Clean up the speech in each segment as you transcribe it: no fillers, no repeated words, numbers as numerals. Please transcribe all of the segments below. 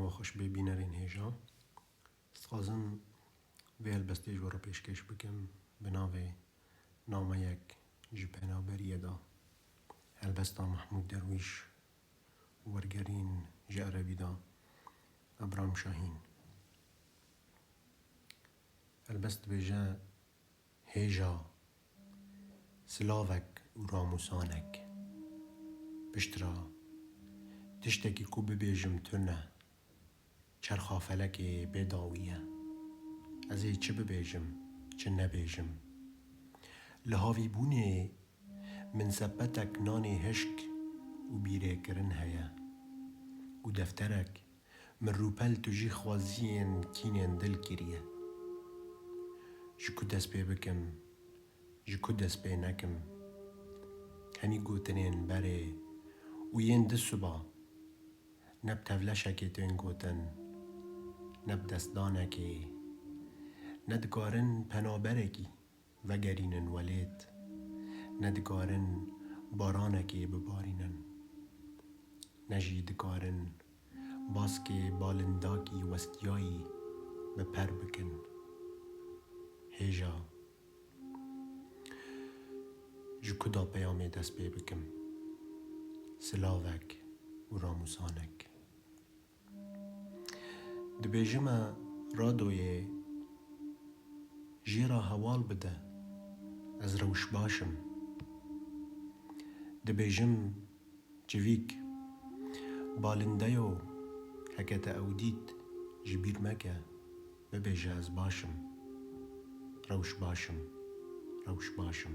و خوش ببینرین هیجا استخوازم وی البسته جورا پیشکش بکم بناوه نامه یک جپنا بریه دا البستا محمود درویش ورگرین جعربی دا ابرام شاهین البست بجا هیجا سلاوک و راموسانک پشترا تشتکی کو ببیجم تو نه چرخا فلک بداویه از ای چه ببیجم چه نبیجم لحاوی بونه من سبتک نان هشک و بیره کرن هیا و دفترک من روپل تجی خوازین کینین دل کریه جکو دست پی بکم جکو دست پی نکم همی گوتنین بره و ین دستو با نب تولشکی تین گوتن نب دستدانکی ندگارن پنابرکی وگرینن ولید ندگارن بارانکی ببارینن نجیدگارن باسکی بالنداکی وستیایی بپر بکن هیجا جکو دا پیامی دست پی بکم سلاوک و راموسانک دبیجمه رادوی جیرا هوال بده از روش باشم دبیجم جویک بالندهو هکت اودید جبیر مکه ببیجه از باشم روش باشم روش باشم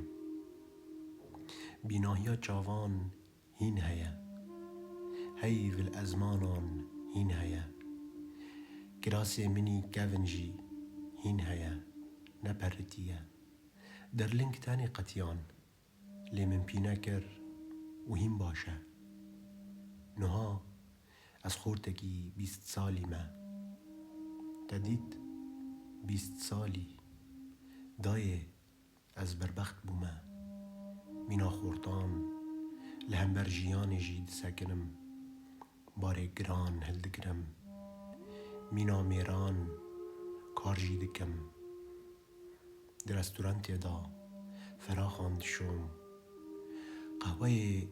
بیناهیا چاوان هین هیا هی و الازمانان هین هیا کراسی منی کونجی هین هیا نپرتیه در لینک تانی قطیان لی من پینا کر و هین باشه نها از خورتکی 20 سالی ما تدید 20 سالی دایه از بربخت بومه مینا خورتان لهم برجیان جید سکنم باره گران هلدگرم مینا میران کار جیدکم در رستورانتی دا فراخاند شوم قهوه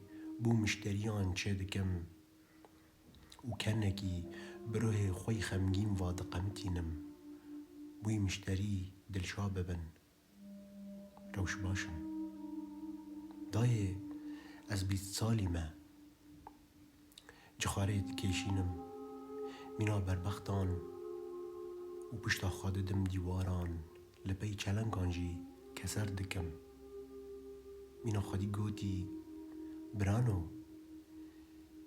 بو مشتریان چه دکم و کنکی بروه خوی خمگین واد قمتینم بوی مشتری دلشا ببن روش باشم دایه از 20 سالی ما جخارید کشینم مینا بربختان و پشتا خاددم دیواران لپی چلنگانجی کسر دکم مینا خادی گوتی برانو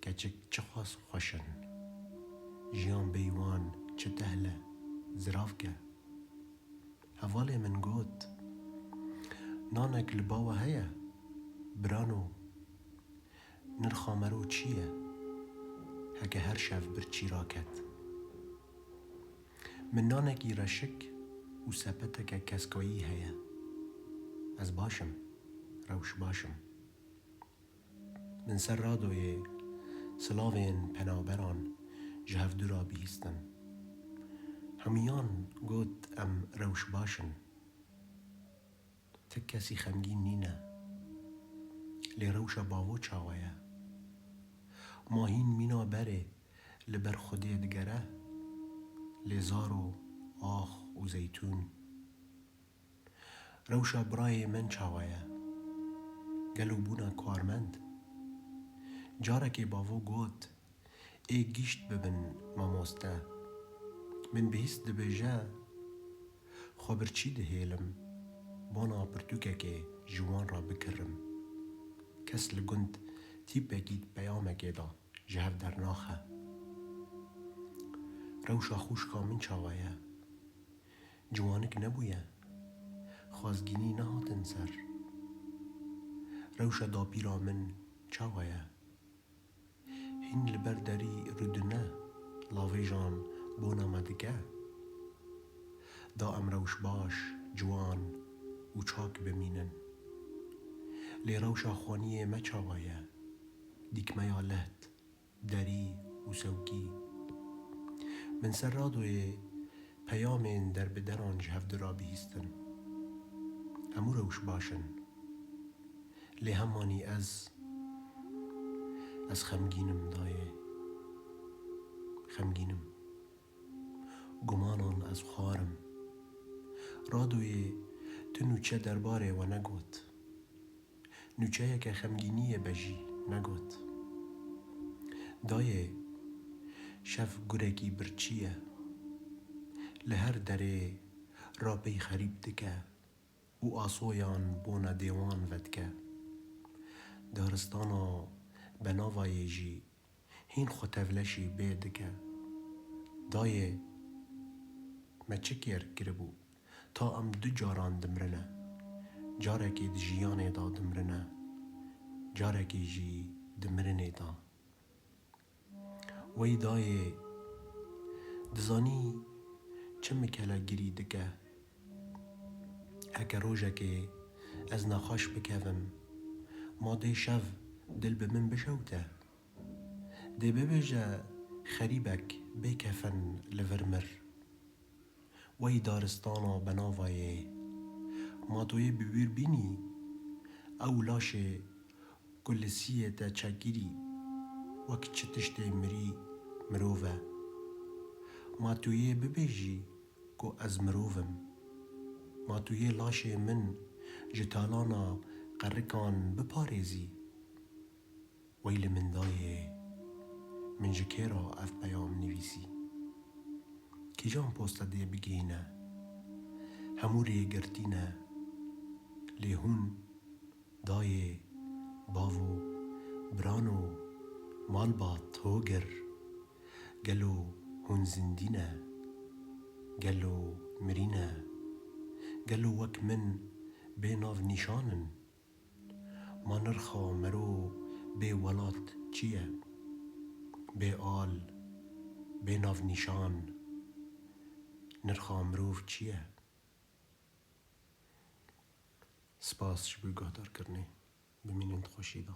کچک چه خواست خوشن جیان بیوان چه تهله زراف که حواله من گوت نانک لباوه هیا برانو نرخامرو چیه هکه هر شف برچی راکت من نانکی رشک و سپتک کسکایی هیا از باشم روش باشم من سر رادوی سلاوین پنابران جهف دورا بیستن همیان گوت ام روش باشن تک کسی خمگین نینه لی روشا باوو چاویه ماهین مینا بره لبر خودی دگره لی زارو آخ و زیتون روشا برای من چاویه گلو بونا کارمند جارکی باوو گوت ای گیشت ببن ماماسته من بهیست دبیجه خبر چی دهیلم بانا پرتوکه که جوان را بکرم کس لگند تیپه گید پیامکه دا جهف در ناخه روشا خوش کامن چاویه جوانک نبویه خوازگینی نهاتن سر روشا دا پیرا من چاویه هین لبر داری ردنه لاوی جان بونا مدگه دا ام روش باش جوان و چاک بمینن لی روشا خوانیه ما چاویه دیکمه یا لهت دری و سوکی من سر رادوی پیام در بدران جهفد را بیستن همو روش باشن لی همانی از خمگینم دایه خمگینم گمانان از خوارم رادوی تو نوچه درباره و نگوت نوچه که خمگینی بجی نگوت دایه شف گرگی برچیه لهر دره را بی خریب دکه و آسویان بونا دیوان ودکه دارستانا بناوای جی هین خوتولشی بیدکه دایه ما چه کربو تا ام دو جاران دمرنه جارکی دجیانه دا دمرنه جارکی جی دمرنه دا وی دایه دزانی چه مکلا گری دکه اکه روژه که از نخاش بکوم ما دی شو دل به من بشوته دی ببیجه خریبک بکفن لورمر وی دارستانا بناوایه ما توی ببیر بینی او لاشه کلسیه تا چگیری وک چه تشتی مری مروفه ما توی ببیجی که از مروفم ما توی لاشه من جتالانا قرکان بپارزی ویل من دایه من جکیرا اف پیام نویسی کی جان پوستا دی بگینه هموری گرتینه لیهون دایه باوو برانو مالبات هوگر گلو هون زندینه گلو مرینه گلو وک من بیناو نیشانن ما نرخا مرو بی ولات چیه بی آل بی ناو نیشان نرخا مروف چیه سپاس شبوی گهدار کرنه بمینند خوشیدا